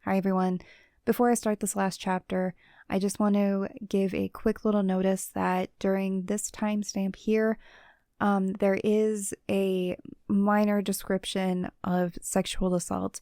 Hi everyone. Before I start this last chapter, I just want to give a quick little notice that during this timestamp here, there is a minor description of sexual assault.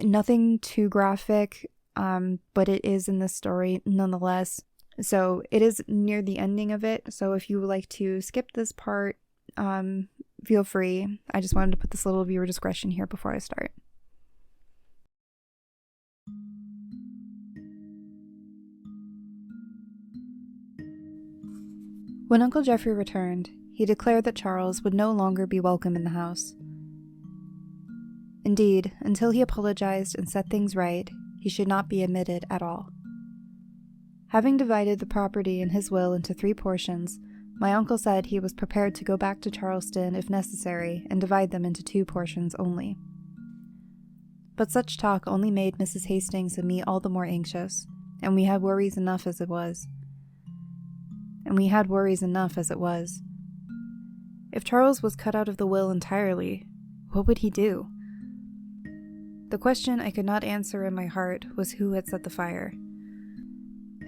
Nothing too graphic, but it is in this story nonetheless. So it is near the ending of it. So if you would like to skip this part, feel free. I just wanted to put this little viewer discretion here before I start. When Uncle Jeffrey returned, he declared that Charles would no longer be welcome in the house. Indeed, until he apologized and set things right, he should not be admitted at all. Having divided the property in his will into 3 portions, my uncle said he was prepared to go back to Charleston if necessary and divide them into 2 portions only. But such talk only made Mrs. Hastings and me all the more anxious, and we had worries enough as it was. If Charles was cut out of the will entirely, what would he do? The question I could not answer in my heart was who had set the fire.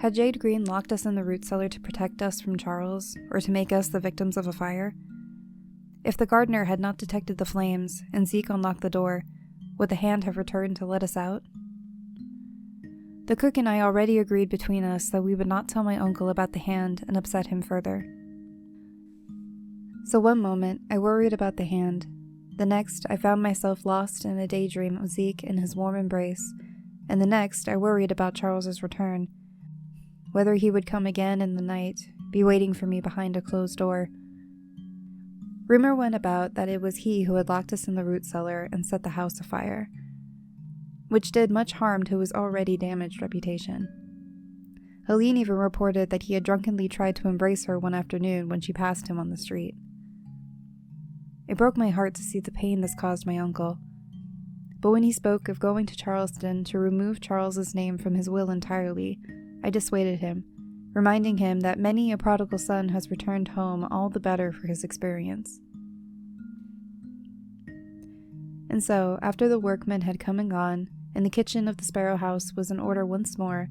Had Jade Green locked us in the root cellar to protect us from Charles, or to make us the victims of a fire? If the gardener had not detected the flames, and Zeke unlocked the door, would the hand have returned to let us out? The cook and I already agreed between us that we would not tell my uncle about the hand and upset him further. So one moment, I worried about the hand. The next, I found myself lost in a daydream of Zeke in his warm embrace, and the next, I worried about Charles's return. Whether he would come again in the night, be waiting for me behind a closed door. Rumor went about that it was he who had locked us in the root cellar and set the house afire, which did much harm to his already damaged reputation. Helene even reported that he had drunkenly tried to embrace her one afternoon when she passed him on the street. It broke my heart to see the pain this caused my uncle. But when he spoke of going to Charleston to remove Charles's name from his will entirely, I dissuaded him, reminding him that many a prodigal son has returned home all the better for his experience. And so, after the workmen had come and gone, and the kitchen of the Sparrow House was in order once more,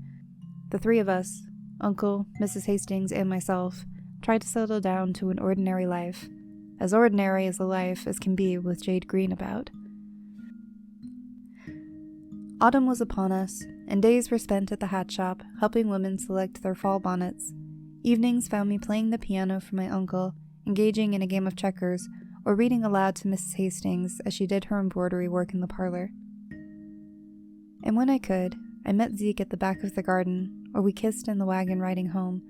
the 3 of us, Uncle, Mrs. Hastings, and myself, tried to settle down to an ordinary life, as ordinary as a life as can be with Jade Green about. Autumn was upon us, and days were spent at the hat shop, helping women select their fall bonnets. Evenings found me playing the piano for my uncle, engaging in a game of checkers, or reading aloud to Mrs. Hastings as she did her embroidery work in the parlor. And when I could, I met Zeke at the back of the garden, or we kissed in the wagon riding home.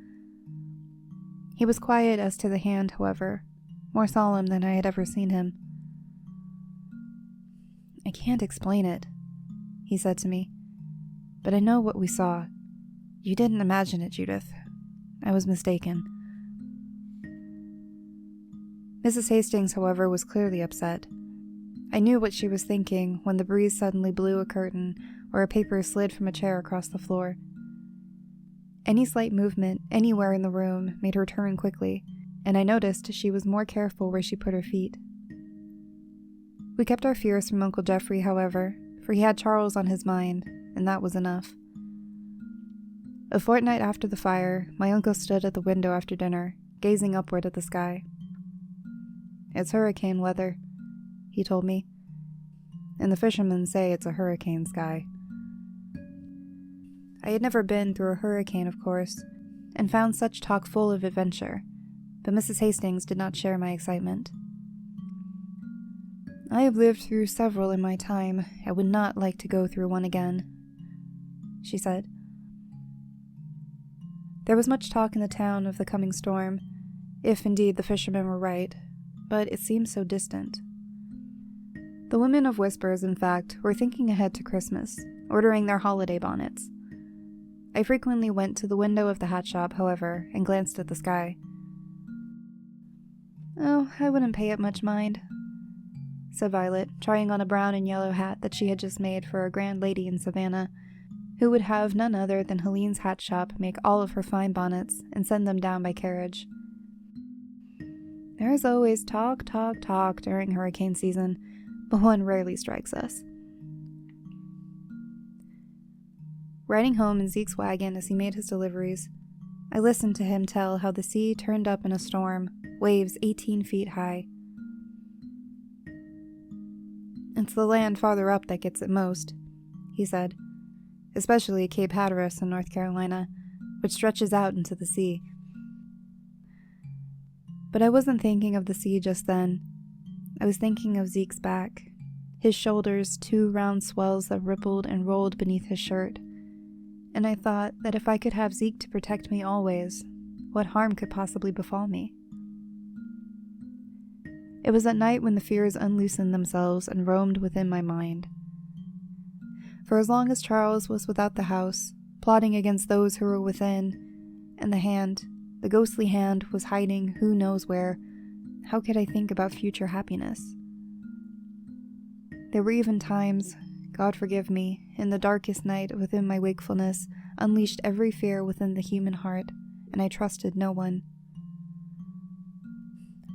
He was quiet as to the hand, however, more solemn than I had ever seen him. "I can't explain it," he said to me, "but I know what we saw. You didn't imagine it, Judith. I was mistaken." Mrs. Hastings, however, was clearly upset. I knew what she was thinking when the breeze suddenly blew a curtain or a paper slid from a chair across the floor. Any slight movement anywhere in the room made her turn quickly, and I noticed she was more careful where she put her feet. We kept our fears from Uncle Jeffrey, however, for he had Charles on his mind, and that was enough. A fortnight after the fire, my uncle stood at the window after dinner, gazing upward at the sky. "It's hurricane weather," he told me, "and the fishermen say it's a hurricane sky." I had never been through a hurricane, of course, and found such talk full of adventure, but Mrs. Hastings did not share my excitement. "I have lived through several in my time. I would not like to go through one again," she said. There was much talk in the town of the coming storm, if indeed the fishermen were right, but it seemed so distant. The women of Whispers, in fact, were thinking ahead to Christmas, ordering their holiday bonnets. I frequently went to the window of the hat shop, however, and glanced at the sky. "Oh, I wouldn't pay it much mind," said Violet, trying on a brown and yellow hat that she had just made for a grand lady in Savannah, who would have none other than Helene's hat shop make all of her fine bonnets and send them down by carriage. "There is always talk during hurricane season, but one rarely strikes us." riding home in Zeke's wagon as he made his deliveries. I listened to him tell how the sea turned up in a storm, waves 18 feet high. "It's the land farther up that gets it most," he said, "especially Cape Hatteras in North Carolina, which stretches out into the sea." But I wasn't thinking of the sea just then. I was thinking of Zeke's back, his shoulders, 2 round swells that rippled and rolled beneath his shirt. And I thought that if I could have Zeke to protect me always, what harm could possibly befall me? It was at night when the fears unloosened themselves and roamed within my mind. For as long as Charles was without the house, plotting against those who were within, and the ghostly hand, was hiding who knows where, how could I think about future happiness? There were even times, God forgive me, in the darkest night within my wakefulness, unleashed every fear within the human heart, and I trusted no one.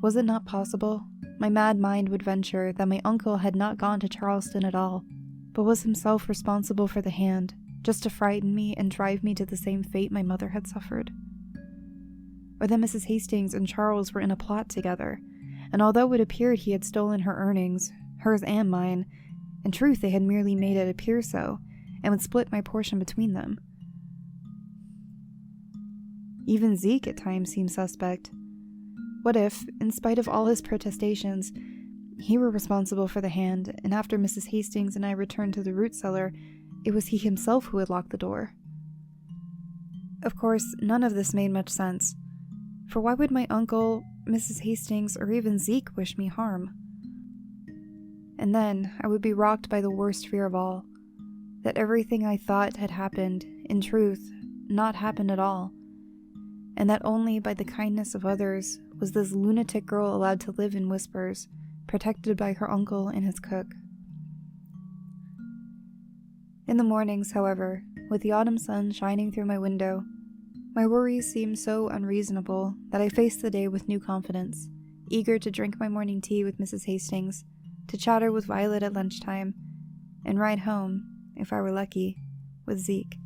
Was it not possible? My mad mind would venture that my uncle had not gone to Charleston at all, but was himself responsible for the hand, just to frighten me and drive me to the same fate my mother had suffered. Or that Mrs. Hastings and Charles were in a plot together, and although it appeared he had stolen her earnings, hers and mine, in truth they had merely made it appear so, and would split my portion between them. Even Zeke at times seemed suspect. What if, in spite of all his protestations, he were responsible for the hand, and after Mrs. Hastings and I returned to the root cellar, it was he himself who had locked the door? Of course, none of this made much sense, for why would my uncle, Mrs. Hastings, or even Zeke wish me harm? And then I would be rocked by the worst fear of all, that everything I thought had happened, in truth, not happened at all, and that only by the kindness of others was this lunatic girl allowed to live in whispers, protected by her uncle and his cook. In the mornings, however, with the autumn sun shining through my window, my worries seemed so unreasonable that I faced the day with new confidence, eager to drink my morning tea with Mrs. Hastings, to chatter with Violet at lunchtime, and ride home, if I were lucky, with Zeke.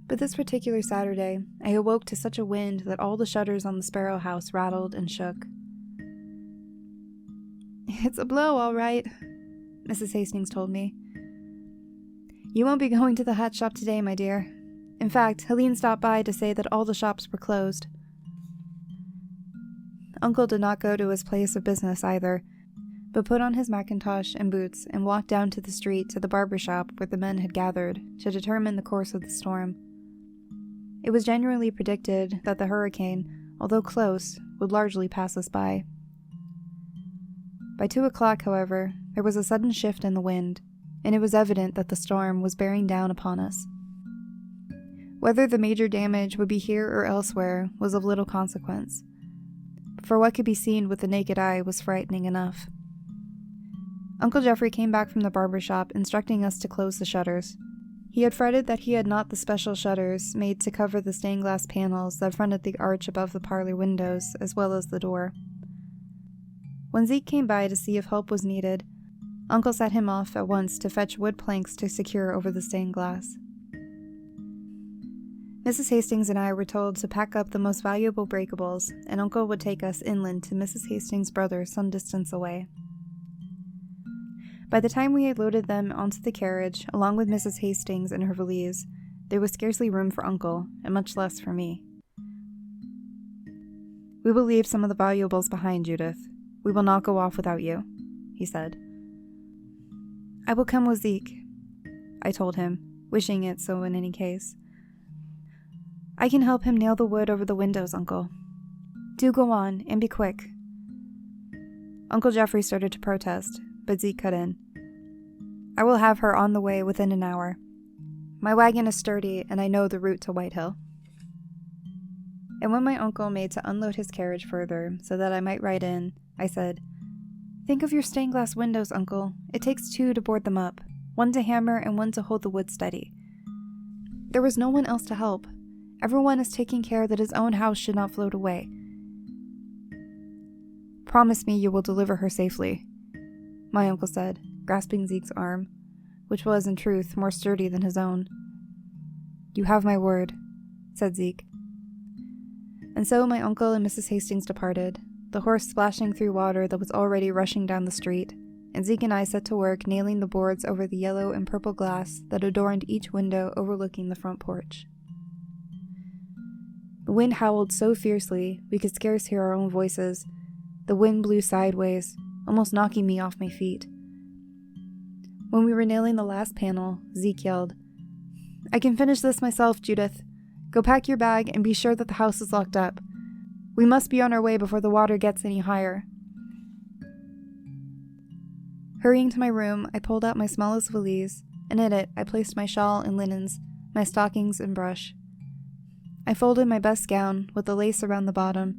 But this particular Saturday, I awoke to such a wind that all the shutters on the Sparrow house rattled and shook. "It's a blow, all right," Mrs. Hastings told me. "You won't be going to the hat shop today, my dear. In fact, Helene stopped by to say that all the shops were closed." Uncle did not go to his place of business either, but put on his mackintosh and boots and walked down to the street to the barber shop where the men had gathered to determine the course of the storm. It was generally predicted that the hurricane, although close, would largely pass us by. By 2 o'clock, however, there was a sudden shift in the wind, and it was evident that the storm was bearing down upon us. Whether the major damage would be here or elsewhere was of little consequence, for what could be seen with the naked eye was frightening enough. Uncle Jeffrey came back from the barber shop, instructing us to close the shutters. He had fretted that he had not the special shutters made to cover the stained glass panels that fronted the arch above the parlor windows, as well as the door. When Zeke came by to see if help was needed, Uncle set him off at once to fetch wood planks to secure over the stained glass. Mrs. Hastings and I were told to pack up the most valuable breakables, and Uncle would take us inland to Mrs. Hastings' brother some distance away. By the time we had loaded them onto the carriage, along with Mrs. Hastings and her valise, there was scarcely room for Uncle, and much less for me. "We will leave some of the valuables behind, Judith. We will not go off without you," he said. "I will come with Zeke," I told him, wishing it so in any case. "I can help him nail the wood over the windows, Uncle. Do go on, and be quick." Uncle Jeffrey started to protest, but Zeke cut in. "I will have her on the way within an hour. My wagon is sturdy, and I know the route to Whitehill." And when my uncle made to unload his carriage further, so that I might ride in, I said, "Think of your stained glass windows, Uncle. It takes 2 to board them up, 1 to hammer and 1 to hold the wood steady. There was no one else to help. Everyone is taking care that his own house should not float away. Promise me you will deliver her safely," my uncle said, grasping Zeke's arm. which was, in truth, more sturdy than his own. "You have my word," said Zeke. And so my uncle and Mrs. Hastings departed, the horse splashing through water that was already rushing down the street, and Zeke and I set to work nailing the boards over the yellow and purple glass that adorned each window overlooking the front porch. The wind howled so fiercely we could scarce hear our own voices. The wind blew sideways, almost knocking me off my feet. When we were nailing the last panel, Zeke yelled, "I can finish this myself, Judith. Go pack your bag and be sure that the house is locked up. We must be on our way before the water gets any higher." Hurrying to my room, I pulled out my smallest valise, and in it I placed my shawl and linens, my stockings and brush. I folded my best gown with the lace around the bottom,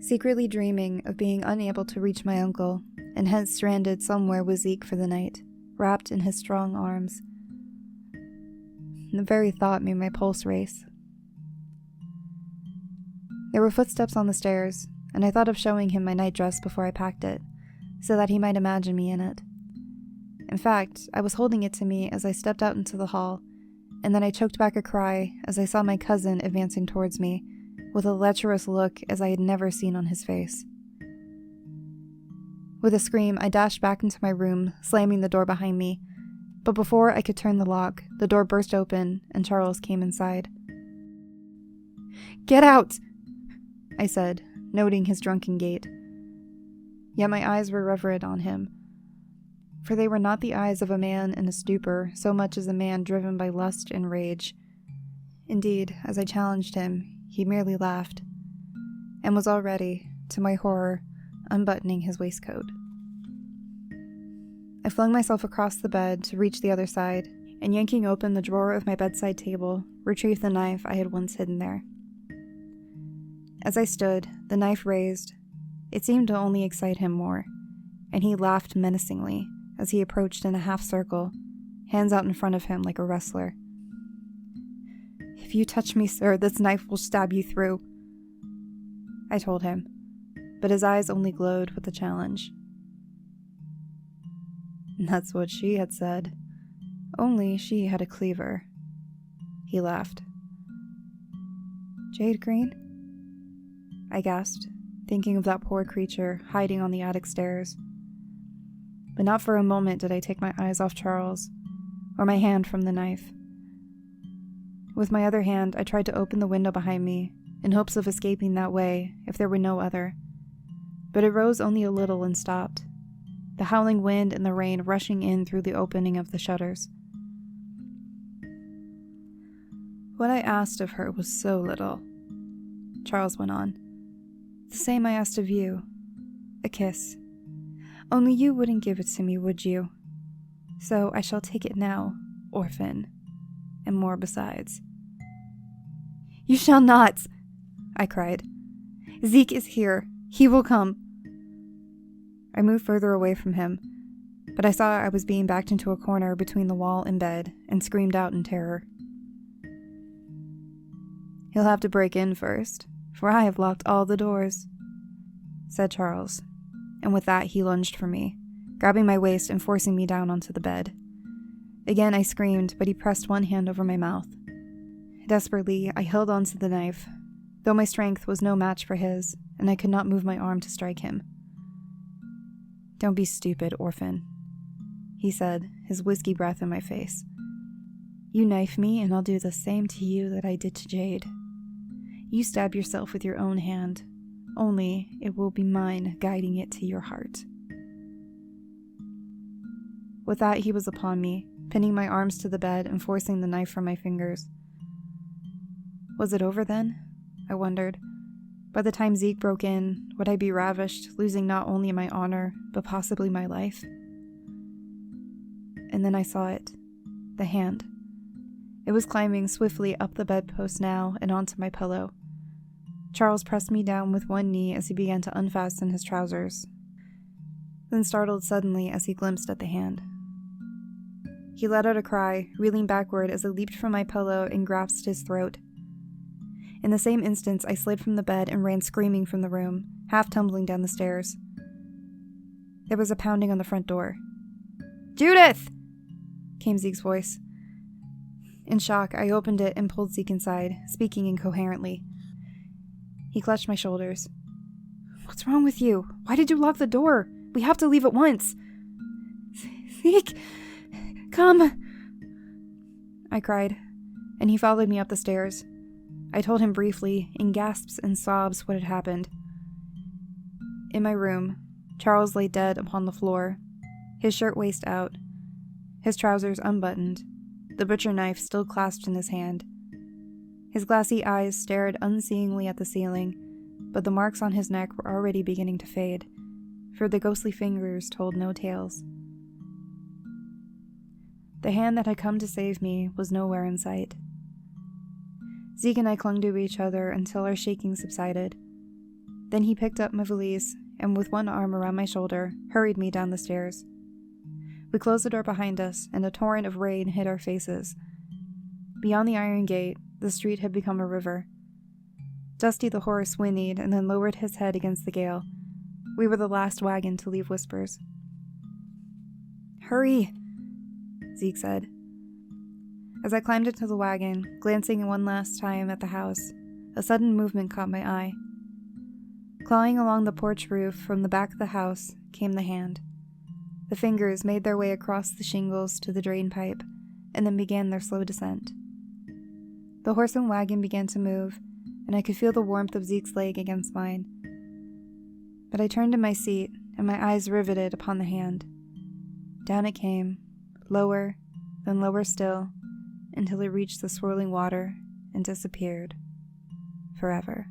secretly dreaming of being unable to reach my uncle, and hence stranded somewhere with Zeke for the night, wrapped in his strong arms. The very thought made my pulse race. There were footsteps on the stairs, and I thought of showing him my nightdress before I packed it, so that he might imagine me in it. In fact, I was holding it to me as I stepped out into the hall, and then I choked back a cry as I saw my cousin advancing towards me, with a lecherous look as I had never seen on his face. With a scream, I dashed back into my room, slamming the door behind me, but before I could turn the lock, the door burst open, and Charles came inside. "Get out!" I said, noting his drunken gait. Yet my eyes were reverent on him, for they were not the eyes of a man in a stupor so much as a man driven by lust and rage. Indeed, as I challenged him, he merely laughed, and was already, to my horror, unbuttoning his waistcoat. I flung myself across the bed to reach the other side, and yanking open the drawer of my bedside table, retrieved the knife I had once hidden there. As I stood, the knife raised. It seemed to only excite him more, and he laughed menacingly as he approached in a half-circle, hands out in front of him like a wrestler. "If you touch me, sir, this knife will stab you through," I told him, but his eyes only glowed with the challenge. That's what she had said, only she had a cleaver. He laughed. "Jade Green?" I gasped, thinking of that poor creature hiding on the attic stairs. But not for a moment did I take my eyes off Charles, or my hand from the knife. With my other hand, I tried to open the window behind me, in hopes of escaping that way if there were no other. But it rose only a little and stopped, the howling wind and the rain rushing in through the opening of the shutters. "What I asked of her was so little," Charles went on. "The same I asked of you. A kiss. Only you wouldn't give it to me, would you? So I shall take it now, orphan. And more besides." "You shall not!" I cried. "Zeke is here. He will come." I moved further away from him, but I saw I was being backed into a corner between the wall and bed, and screamed out in terror. "He'll have to break in first, for I have locked all the doors," said Charles, and with that he lunged for me, grabbing my waist and forcing me down onto the bed. Again I screamed, but he pressed one hand over my mouth. Desperately, I held on to the knife, though my strength was no match for his, and I could not move my arm to strike him. "Don't be stupid, orphan," he said, his whiskey breath in my face. "You knife me, and I'll do the same to you that I did to Jade. You stab yourself with your own hand, only it will be mine guiding it to your heart." With that, he was upon me, pinning my arms to the bed and forcing the knife from my fingers. Was it over then? I wondered. By the time Zeke broke in, would I be ravished, losing not only my honor, but possibly my life? And then I saw it. The hand. It was climbing swiftly up the bedpost now and onto my pillow. Charles pressed me down with one knee as he began to unfasten his trousers, then startled suddenly as he glimpsed at the hand. He let out a cry, reeling backward as I leaped from my pillow and grasped his throat. In the same instant, I slid from the bed and ran screaming from the room, half tumbling down the stairs. There was a pounding on the front door. "Judith!" came Zeke's voice. In shock, I opened it and pulled Zeke inside, speaking incoherently. He clutched my shoulders. What's wrong with you? Why did you lock the door? We have to leave at once. Zeke, come, I cried, and he followed me up the stairs. I told him briefly, in gasps and sobs, what had happened. In my room, Charles lay dead upon the floor, his shirt-waist out, his trousers unbuttoned, the butcher knife still clasped in his hand. His glassy eyes stared unseeingly at the ceiling, but the marks on his neck were already beginning to fade, for the ghostly fingers told no tales. The hand that had come to save me was nowhere in sight. Zeke and I clung to each other until our shaking subsided. Then he picked up my valise and, with one arm around my shoulder, hurried me down the stairs. We closed the door behind us, and a torrent of rain hit our faces. Beyond the iron gate, the street had become a river. Dusty the horse whinnied and then lowered his head against the gale. We were the last wagon to leave Whispers. "Hurry," Zeke said. As I climbed into the wagon, glancing one last time at the house, a sudden movement caught my eye. Clawing along the porch roof from the back of the house came the hand. The fingers made their way across the shingles to the drain pipe, and then began their slow descent. The horse and wagon began to move, and I could feel the warmth of Zeke's leg against mine. But I turned in my seat, and my eyes riveted upon the hand. Down it came, lower, then lower still, until it reached the swirling water and disappeared forever.